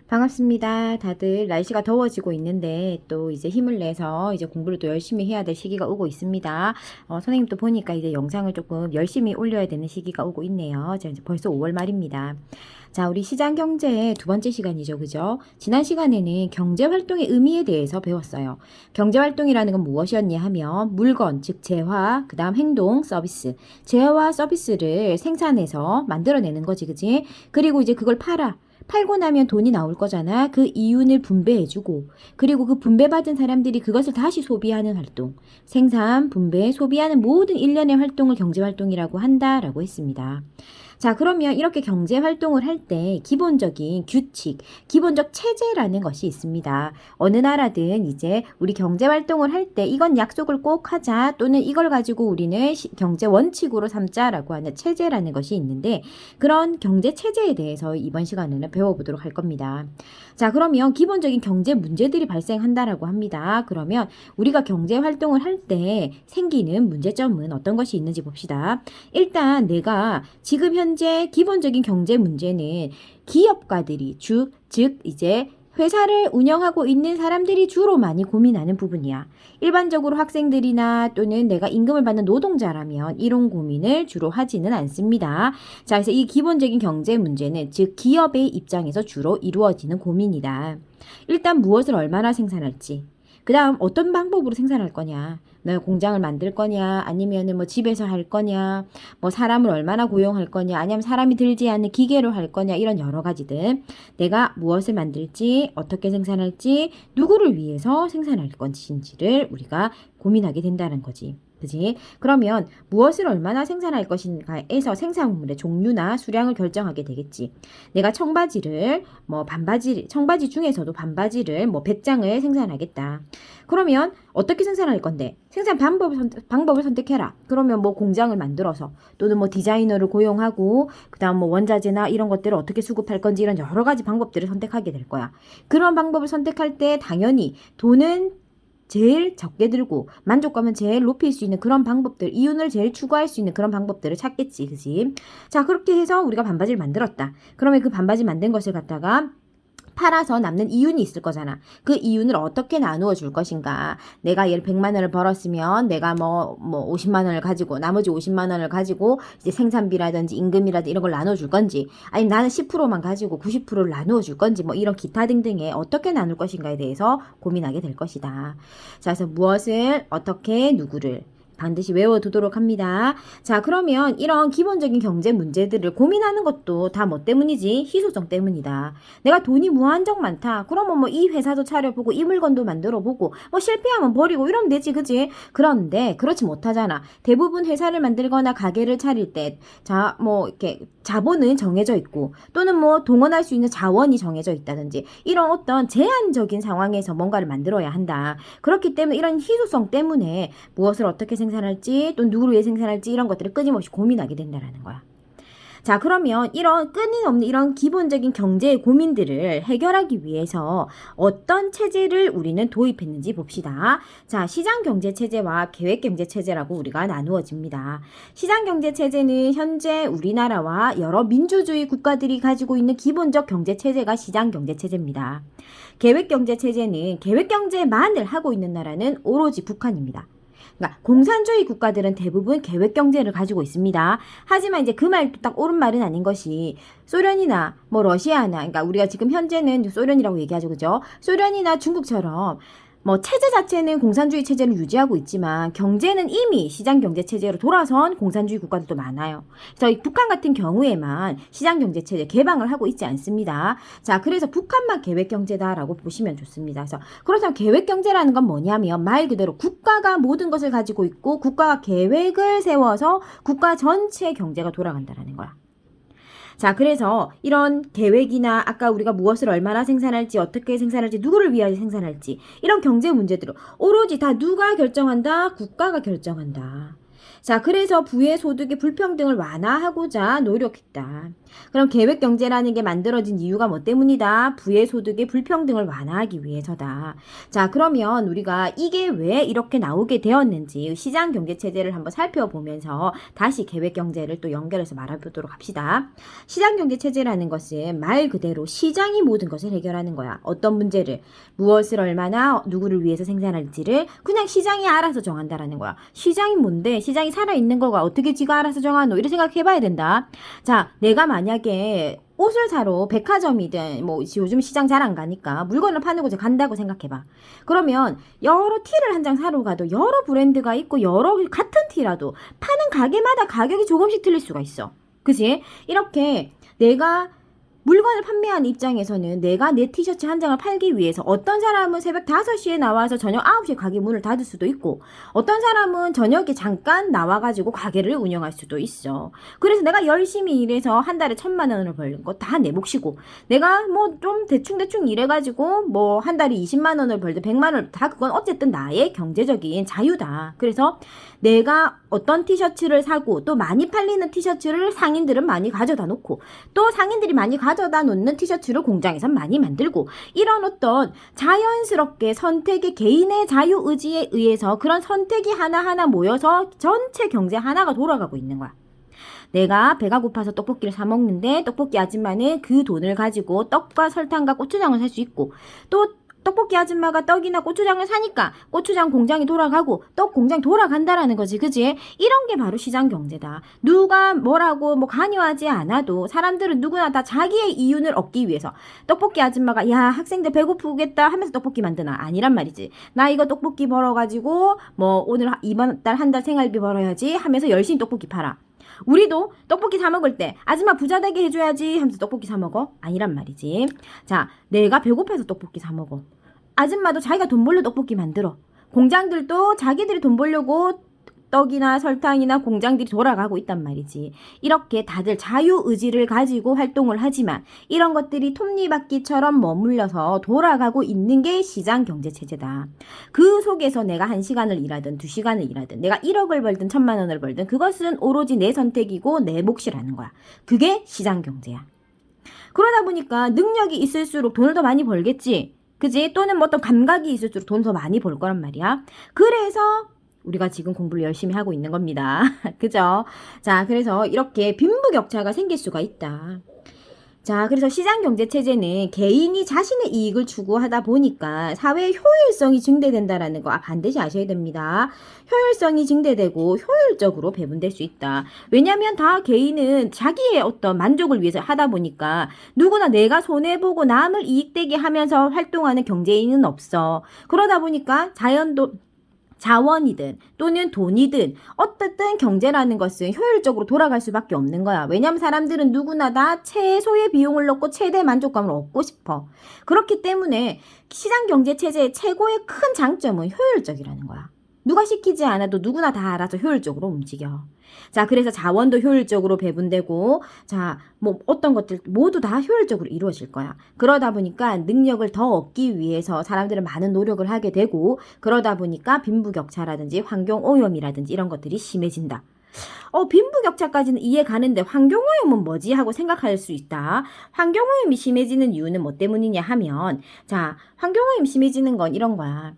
반갑습니다. 다들 날씨가 더워지고 있는데 또 이제 힘을 내서 이제 공부를 또 열심히 해야 될 시기가 오고 있습니다. 선생님도 보니까 이제 영상을 조금 열심히 올려야 되는 시기가 오고 있네요. 자, 이제 벌써 5월 말입니다. 자, 우리 시장 경제의 두 번째 시간이죠. 그죠? 지난 시간에는 경제 활동의 의미에 대해서 배웠어요. 경제 활동이라는 건 무엇이었냐 하면 물건, 즉 재화, 그다음 행동, 서비스. 재화와 서비스를 생산해서 만들어내는 거지. 그지? 그리고 이제 그걸 팔고 나면 돈이 나올 거잖아. 그 이윤을 분배해주고, 그리고 그 분배받은 사람들이 그것을 다시 소비하는 활동. 생산, 분배, 소비하는 모든 일련의 활동을 경제활동이라고 한다라고 했습니다. 자, 그러면 이렇게 경제 활동을 할 때 기본적인 규칙, 기본적 체제라는 것이 있습니다. 어느 나라든 이제 우리 경제 활동을 할 때 이건 약속을 꼭 하자, 또는 이걸 가지고 우리는 경제 원칙으로 삼자라고 하는 체제라는 것이 있는데, 그런 경제 체제에 대해서 이번 시간에는 배워보도록 할 겁니다. 자, 그러면 기본적인 경제 문제들이 발생한다라고 합니다. 그러면 우리가 경제 활동을 할 때 생기는 문제점은 어떤 것이 있는지 봅시다. 일단 내가 지금 현재 기본적인 경제 문제는 기업가들이 즉 이제 회사를 운영하고 있는 사람들이 주로 많이 고민하는 부분이야. 일반적으로 학생들이나 또는 내가 임금을 받는 노동자라면 이런 고민을 주로 하지는 않습니다. 자, 그래서 이 기본적인 경제 문제는 즉 기업의 입장에서 주로 이루어지는 고민이다. 일단 무엇을 얼마나 생산할지, 그 다음 어떤 방법으로 생산할 거냐, 너 공장을 만들 거냐, 아니면은 뭐 집에서 할 거냐, 뭐 사람을 얼마나 고용할 거냐, 아니면 사람이 들지 않는 기계로 할 거냐, 이런 여러 가지들, 내가 무엇을 만들지, 어떻게 생산할지, 누구를 위해서 생산할 것인지를 우리가 고민하게 된다는 거지. 그지? 그러면 무엇을 얼마나 생산할 것인가에서 생산물의 종류나 수량을 결정하게 되겠지. 내가 청바지를 청바지 중에서도 반바지를 100장을 생산하겠다. 그러면 어떻게 생산할 건데? 생산 방법을 선택해라. 그러면 뭐 공장을 만들어서, 또는 뭐 디자이너를 고용하고, 그다음 뭐 원자재나 이런 것들을 어떻게 수급할 건지, 이런 여러 가지 방법들을 선택하게 될 거야. 그런 방법을 선택할 때 당연히 돈은 제일 적게 들고 만족감은 제일 높일 수 있는 그런 방법들, 이윤을 제일 추구할 수 있는 그런 방법들을 찾겠지. 그지? 자, 그렇게 해서 우리가 반바지를 만들었다. 그러면 그 반바지 만든 것을 갖다가 팔아서 남는 이윤이 있을 거잖아. 그 이윤을 어떻게 나누어 줄 것인가. 내가 예를 100만 원을 벌었으면 내가 뭐 50만 원을 가지고, 나머지 50만 원을 가지고 이제 생산비라든지 임금이라든지 이런 걸 나눠 줄 건지, 아니면 나는 10%만 가지고 90%를 나누어 줄 건지, 뭐 이런 기타 등등의 어떻게 나눌 것인가에 대해서 고민하게 될 것이다. 자, 그래서 무엇을 어떻게 누구를 반드시 외워두도록 합니다. 자, 그러면 이런 기본적인 경제 문제들을 고민하는 것도 다 뭐 때문이지? 희소성 때문이다. 내가 돈이 무한정 많다. 그러면 뭐 이 회사도 차려보고 이 물건도 만들어보고 뭐 실패하면 버리고 이러면 되지, 그지? 그런데 그렇지 못하잖아. 대부분 회사를 만들거나 가게를 차릴 때 뭐 이렇게 자본은 정해져 있고, 또는 뭐 동원할 수 있는 자원이 정해져 있다든지, 이런 어떤 제한적인 상황에서 뭔가를 만들어야 한다. 그렇기 때문에 이런 희소성 때문에 무엇을 어떻게 생산할지, 또 누구를 위해 생산할지, 이런 것들을 끊임없이 고민하게 된다는 거야. 자, 그러면 이런 끊임없는 이런 기본적인 경제의 고민들을 해결하기 위해서 어떤 체제를 우리는 도입했는지 봅시다. 자, 시장경제체제와 계획경제체제라고 우리가 나누어집니다. 시장경제체제는 현재 우리나라와 여러 민주주의 국가들이 가지고 있는 기본적 경제체제가 시장경제체제입니다. 계획경제체제는 계획경제만을 하고 있는 나라는 오로지 북한입니다. 그러니까 공산주의 국가들은 대부분 계획 경제를 가지고 있습니다. 하지만 이제 그 말도 딱 옳은 말은 아닌 것이, 소련이나 뭐 러시아나, 그러니까 우리가 지금 현재는 소련이라고 얘기하죠, 그죠? 소련이나 중국처럼 뭐 체제 자체는 공산주의 체제를 유지하고 있지만 경제는 이미 시장 경제 체제로 돌아선 공산주의 국가들도 많아요. 그래서 북한 같은 경우에만 시장 경제 체제 개방을 하고 있지 않습니다. 자, 그래서 북한만 계획 경제다라고 보시면 좋습니다. 그래서 그렇다면 계획 경제라는 건 뭐냐면 말 그대로 국가가 모든 것을 가지고 있고 국가가 계획을 세워서 국가 전체의 경제가 돌아간다라는 거야. 자, 그래서 이런 계획이나 아까 우리가 무엇을 얼마나 생산할지, 어떻게 생산할지, 누구를 위하여 생산할지, 이런 경제 문제들을 오로지 다 누가 결정한다? 국가가 결정한다. 자, 그래서 부의 소득의 불평등을 완화하고자 노력했다. 그럼 계획경제라는 게 만들어진 이유가 뭐 때문이다? 부의 소득의 불평등을 완화하기 위해서다. 자, 그러면 우리가 이게 왜 이렇게 나오게 되었는지 시장경제체제를 한번 살펴보면서 다시 계획경제를 또 연결해서 말해보도록 합시다. 시장경제체제라는 것은 말 그대로 시장이 모든 것을 해결하는 거야. 어떤 문제를, 무엇을 얼마나 누구를 위해서 생산할지를 그냥 시장이 알아서 정한다라는 거야. 시장이 뭔데? 시장이 살아있는 거가 어떻게 지가 알아서 정하노? 이런 생각해봐야 된다. 자, 내가 만약에 옷을 사러 백화점이든 뭐 요즘 시장 잘 안 가니까 물건을 파는 곳에 간다고 생각해봐. 그러면 여러 티를 한 장 사러 가도 여러 브랜드가 있고 여러 같은 티라도 파는 가게마다 가격이 조금씩 틀릴 수가 있어. 그치? 이렇게 내가 물건을 판매하는 입장에서는 내가 내 티셔츠 한 장을 팔기 위해서 어떤 사람은 새벽 5시에 나와서 저녁 9시에 가게 문을 닫을 수도 있고 어떤 사람은 저녁에 잠깐 나와가지고 가게를 운영할 수도 있어. 그래서 내가 열심히 일해서 한 달에 1,000만 원을 벌는 거 다 내 몫이고 내가 뭐 좀 대충 일해가지고 뭐 한 달에 20만 원을 벌든 100만 원을 다 그건 어쨌든 나의 경제적인 자유다. 그래서 내가 어떤 티셔츠를 사고 또 많이 팔리는 티셔츠를 상인들은 많이 가져다 놓고 또 상인들이 많이 가져다 놓는 티셔츠를 공장에서 많이 만들고 이런 어떤 자연스럽게 선택의 개인의 자유의지에 의해서 그런 선택이 하나하나 모여서 전체 경제 하나가 돌아가고 있는 거야. 내가 배가 고파서 떡볶이를 사 먹는데 떡볶이 아줌마는 그 돈을 가지고 떡과 설탕과 고추장을 살 수 있고 또 떡볶이 아줌마가 떡이나 고추장을 사니까 고추장 공장이 돌아가고 떡 공장이 돌아간다라는 거지. 그지? 이런 게 바로 시장 경제다. 누가 뭐라고 뭐 관여하지 않아도 사람들은 누구나 다 자기의 이윤을 얻기 위해서 떡볶이 아줌마가 야 학생들 배고프겠다 하면서 떡볶이 만드나? 아니란 말이지. 나 이거 떡볶이 벌어가지고 뭐 오늘 이번 달 한 달 생활비 벌어야지 하면서 열심히 떡볶이 팔아. 우리도 떡볶이 사 먹을 때 아줌마 부자 되게 해줘야지 하면서 떡볶이 사 먹어? 아니란 말이지. 자, 내가 배고파서 떡볶이 사 먹어. 아줌마도 자기가 돈 벌려 떡볶이 만들어. 공장들도 자기들이 돈 벌려고 떡이나 설탕이나 공장들이 돌아가고 있단 말이지. 이렇게 다들 자유의지를 가지고 활동을 하지만 이런 것들이 톱니바퀴처럼 머물러서 돌아가고 있는 게 시장경제체제다. 그 속에서 내가 1시간을 일하든 2시간을 일하든 내가 1억을 벌든 1,000만 원을 벌든 그것은 오로지 내 선택이고 내 몫이라는 거야. 그게 시장경제야. 그러다 보니까 능력이 있을수록 돈을 더 많이 벌겠지. 그지? 또는 뭐 어떤 감각이 있을수록 돈 더 많이 벌 거란 말이야. 그래서 우리가 지금 공부를 열심히 하고 있는 겁니다. 그죠? 자, 그래서 이렇게 빈부격차가 생길 수가 있다. 자, 그래서 시장경제체제는 개인이 자신의 이익을 추구하다 보니까 사회의 효율성이 증대된다라는 거 반드시 아셔야 됩니다. 효율성이 증대되고 효율적으로 배분될 수 있다. 왜냐하면 다 개인은 자기의 어떤 만족을 위해서 하다 보니까 누구나 내가 손해보고 남을 이익되게 하면서 활동하는 경제인은 없어. 그러다 보니까 자원이든 또는 돈이든 어쨌든 경제라는 것은 효율적으로 돌아갈 수밖에 없는 거야. 왜냐하면 사람들은 누구나 다 최소의 비용을 넣고 최대 만족감을 얻고 싶어. 그렇기 때문에 시장경제체제의 최고의 큰 장점은 효율적이라는 거야. 누가 시키지 않아도 누구나 다 알아서 효율적으로 움직여. 자, 그래서 자원도 효율적으로 배분되고, 자, 뭐 어떤 것들 모두 다 효율적으로 이루어질 거야. 그러다 보니까 능력을 더 얻기 위해서 사람들은 많은 노력을 하게 되고, 그러다 보니까 빈부격차라든지 환경오염이라든지 이런 것들이 심해진다. 빈부격차까지는 이해 가는데 환경오염은 뭐지? 하고 생각할 수 있다. 환경오염이 심해지는 이유는 뭐 때문이냐 하면, 자, 환경오염 심해지는 건 이런 거야.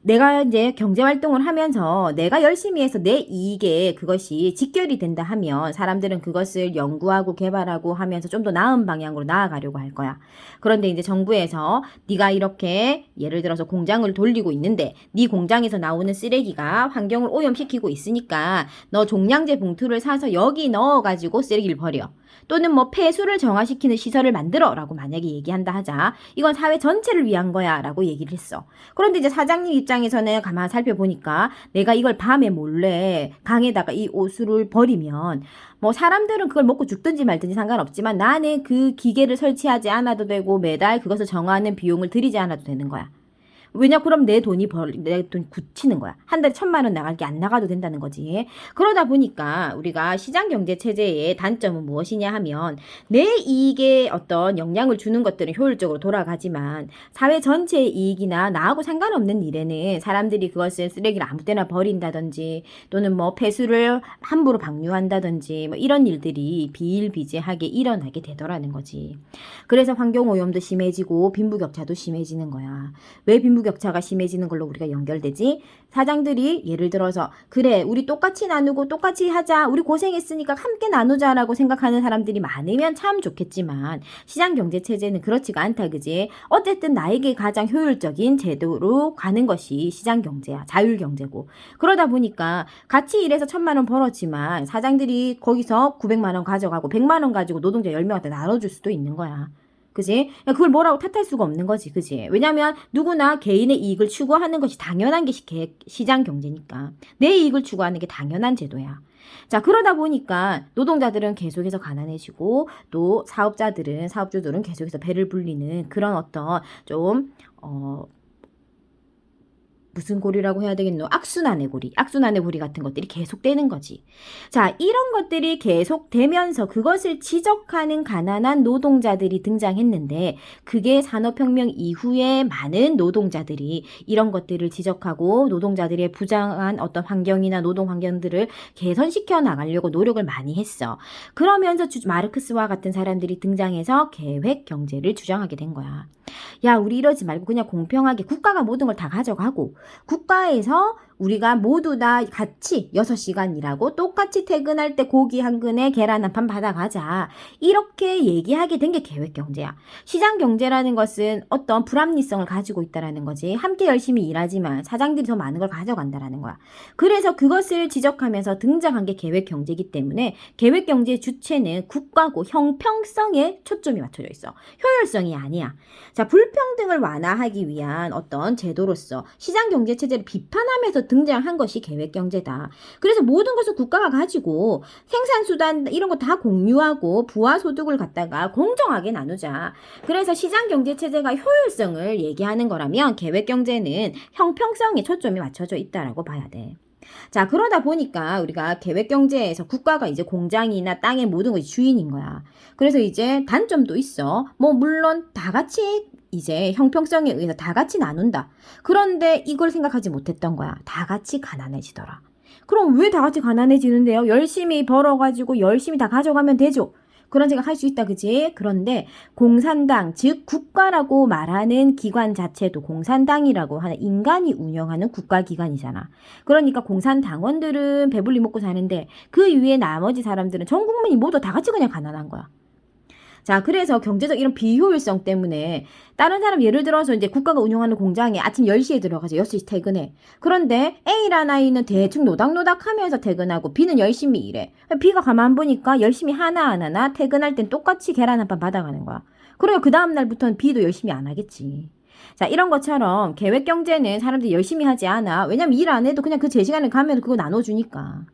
내가 이제 경제활동을 하면서 내가 열심히 해서 내 이익에 그것이 직결이 된다 하면 사람들은 그것을 연구하고 개발하고 하면서 좀 더 나은 방향으로 나아가려고 할 거야. 그런데 이제 정부에서 네가 이렇게 예를 들어서 공장을 돌리고 있는데 네 공장에서 나오는 쓰레기가 환경을 오염시키고 있으니까 너 종량제 봉투를 사서 여기 넣어가지고 쓰레기를 버려. 또는 뭐 폐수를 정화시키는 시설을 만들어 라고 만약에 얘기한다 하자. 이건 사회 전체를 위한 거야 라고 얘기를 했어. 그런데 이제 사장님 입장에서는 가만 살펴보니까 내가 이걸 밤에 몰래 강에다가 이 오수를 버리면 뭐 사람들은 그걸 먹고 죽든지 말든지 상관없지만 나는 그 기계를 설치하지 않아도 되고 매달 그것을 정화하는 비용을 들이지 않아도 되는 거야. 왜냐? 그럼 내 돈 굳히는 거야. 한 달에 1,000만 원 나갈 게 안 나가도 된다는 거지. 그러다 보니까 우리가 시장 경제 체제의 단점은 무엇이냐 하면 내 이익에 어떤 영향을 주는 것들은 효율적으로 돌아가지만 사회 전체의 이익이나 나하고 상관없는 일에는 사람들이 그것을 쓰레기를 아무 때나 버린다든지 또는 뭐 폐수를 함부로 방류한다든지 뭐 이런 일들이 비일비재하게 일어나게 되더라는 거지. 그래서 환경오염도 심해지고 빈부격차도 심해지는 거야. 왜 빈부격차가 심해지는 걸로 우리가 연결되지? 사장들이 예를 들어서 그래 우리 똑같이 나누고 똑같이 하자 우리 고생했으니까 함께 나누자라고 생각하는 사람들이 많으면 참 좋겠지만 시장 경제 체제는 그렇지가 않다 그지? 어쨌든 나에게 가장 효율적인 제도로 가는 것이 시장 경제야. 자율 경제고. 그러다 보니까 같이 일해서 1,000만 원 벌었지만 사장들이 거기서 900만 원 가져가고 100만 원 가지고 노동자 10명한테 나눠줄 수도 있는 거야. 그지? 그걸 뭐라고 탓할 수가 없는 거지. 그지? 왜냐면 누구나 개인의 이익을 추구하는 것이 당연한 게 시장 경제니까. 내 이익을 추구하는 게 당연한 제도야. 자, 그러다 보니까 노동자들은 계속해서 가난해지고 또 사업주들은 계속해서 배를 불리는 그런 어떤 좀 무슨 고리라고 해야 되겠노? 악순환의 고리 같은 것들이 계속되는 거지. 자, 이런 것들이 계속되면서 그것을 지적하는 가난한 노동자들이 등장했는데 그게 산업혁명 이후에 많은 노동자들이 이런 것들을 지적하고 노동자들의 부당한 어떤 환경이나 노동 환경들을 개선시켜 나가려고 노력을 많이 했어. 그러면서 마르크스와 같은 사람들이 등장해서 계획 경제를 주장하게 된 거야. 야, 우리 이러지 말고 그냥 공평하게 국가가 모든 걸 다 가져가고 국가에서 우리가 모두 다 같이 6시간 일하고 똑같이 퇴근할 때 고기 한 근에 계란 한 판 받아가자. 이렇게 얘기하게 된 게 계획경제야. 시장경제라는 것은 어떤 불합리성을 가지고 있다라는 거지. 함께 열심히 일하지만 사장들이 더 많은 걸 가져간다라는 거야. 그래서 그것을 지적하면서 등장한 게 계획경제이기 때문에 계획경제의 주체는 국가고 형평성에 초점이 맞춰져 있어. 효율성이 아니야. 자, 불평등을 완화하기 위한 어떤 제도로서 시장경제체제를 비판하면서 등장한 것이 계획경제다. 그래서 모든 것을 국가가 가지고 생산수단 이런 거 다 공유하고 부하소득을 갖다가 공정하게 나누자. 그래서 시장경제체제가 효율성을 얘기하는 거라면 계획경제는 형평성에 초점이 맞춰져 있다라고 봐야 돼. 자, 그러다 보니까 우리가 계획경제에서 국가가 이제 공장이나 땅의 모든 것이 주인인 거야. 그래서 이제 단점도 있어. 뭐 물론 다 같이 이제 형평성에 의해서 다 같이 나눈다. 그런데 이걸 생각하지 못했던 거야. 다 같이 가난해지더라. 그럼 왜 다 같이 가난해지는데요? 열심히 벌어가지고 열심히 다 가져가면 되죠. 그런 생각 할 수 있다, 그지? 그런데 공산당, 즉 국가라고 말하는 기관 자체도 공산당이라고 하는 인간이 운영하는 국가기관이잖아. 그러니까 공산당원들은 배불리 먹고 사는데 그 위에 나머지 사람들은 전 국민이 모두 다 같이 그냥 가난한 거야. 자, 그래서 경제적 이런 비효율성 때문에 다른 사람 예를 들어서 이제 국가가 운영하는 공장에 아침 10시에 들어가서 6시 퇴근해. 그런데 A라는 아이는 대충 노닥노닥 하면서 퇴근하고 B는 열심히 일해. B가 가만 보니까 열심히 하나 안 하나 퇴근할 땐 똑같이 계란 한 판 받아가는 거야. 그러면 그 다음 날부터는 B도 열심히 안 하겠지. 자, 이런 것처럼 계획경제는 사람들이 열심히 하지 않아. 왜냐면 일 안 해도 그냥 그 제 시간에 가면 그거 나눠주니까.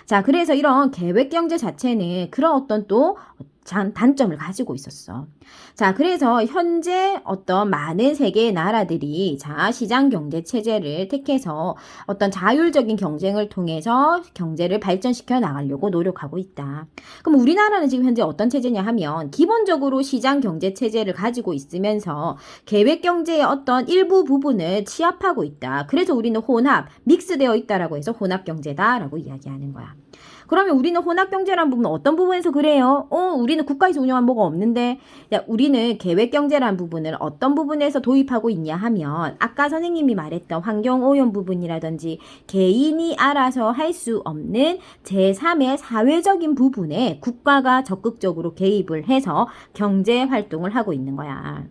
자, 그래서 이런 계획경제 자체는 그런 어떤 또 단점을 가지고 있었어. 자, 그래서 현재 어떤 많은 세계의 나라들이 시장 경제 체제를 택해서 어떤 자율적인 경쟁을 통해서 경제를 발전시켜 나가려고 노력하고 있다. 그럼 우리나라는 지금 현재 어떤 체제냐 하면 기본적으로 시장 경제 체제를 가지고 있으면서 계획 경제의 어떤 일부 부분을 취합하고 있다. 그래서 우리는 믹스되어 있다라고 해서 혼합 경제다라고 이야기하는 거야. 그러면 우리는 혼합경제라는 부분은 어떤 부분에서 그래요? 우리는 국가에서 운영한 뭐가 없는데. 야, 우리는 계획경제라는 부분을 어떤 부분에서 도입하고 있냐 하면 아까 선생님이 말했던 환경오염 부분이라든지 개인이 알아서 할 수 없는 제3의 사회적인 부분에 국가가 적극적으로 개입을 해서 경제활동을 하고 있는 거야.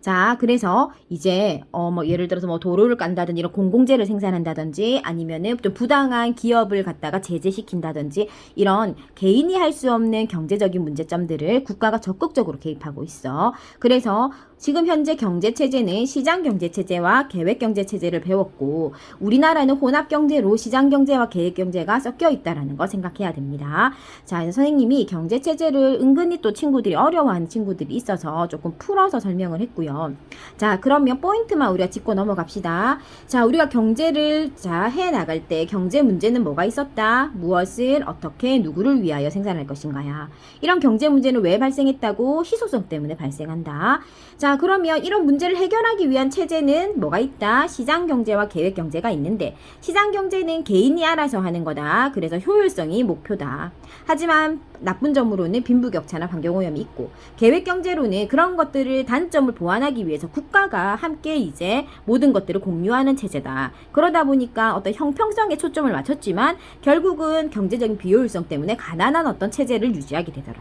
자, 그래서 이제 뭐 예를 들어서 뭐 도로를 깐다든지 이런 공공재를 생산한다든지 아니면은 좀 부당한 기업을 갖다가 제재시킨다든지 이런 개인이 할 수 없는 경제적인 문제점들을 국가가 적극적으로 개입하고 있어. 그래서 지금 현재 경제체제는 시장경제체제와 계획경제체제를 배웠고 우리나라는 혼합경제로 시장경제와 계획경제가 섞여 있다는 거 생각해야 됩니다. 자, 선생님이 경제체제를 은근히 또 친구들이 어려워하는 친구들이 있어서 조금 풀어서 설명을 했고요. 자, 그러면 포인트만 우리가 짚고 넘어갑시다. 자, 우리가 경제를 해나갈 때 경제 문제는 뭐가 있었다? 무엇을 어떻게 누구를 위하여 생산할 것인가야. 이런 경제 문제는 왜 발생했다고? 희소성 때문에 발생한다. 자, 그러면 이런 문제를 해결하기 위한 체제는 뭐가 있다? 시장경제와 계획경제가 있는데 시장경제는 개인이 알아서 하는 거다. 그래서 효율성이 목표다. 하지만 나쁜 점으로는 빈부격차나 환경오염이 있고 계획경제로는 그런 것들을 단점을 보완하기 위해서 국가가 함께 이제 모든 것들을 공유하는 체제다. 그러다 보니까 어떤 형평성에 초점을 맞췄지만 결국은 경제적인 비효율성 때문에 가난한 어떤 체제를 유지하게 되더라.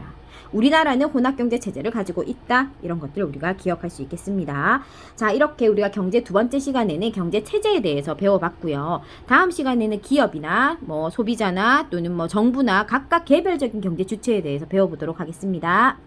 우리나라는 혼합경제 체제를 가지고 있다. 이런 것들을 우리가 기억할 수 있겠습니다. 자, 이렇게 우리가 경제 두 번째 시간에는 경제 체제에 대해서 배워봤고요. 다음 시간에는 기업이나 뭐 소비자나 또는 뭐 정부나 각각 개별적인 경제 주체에 대해서 배워보도록 하겠습니다.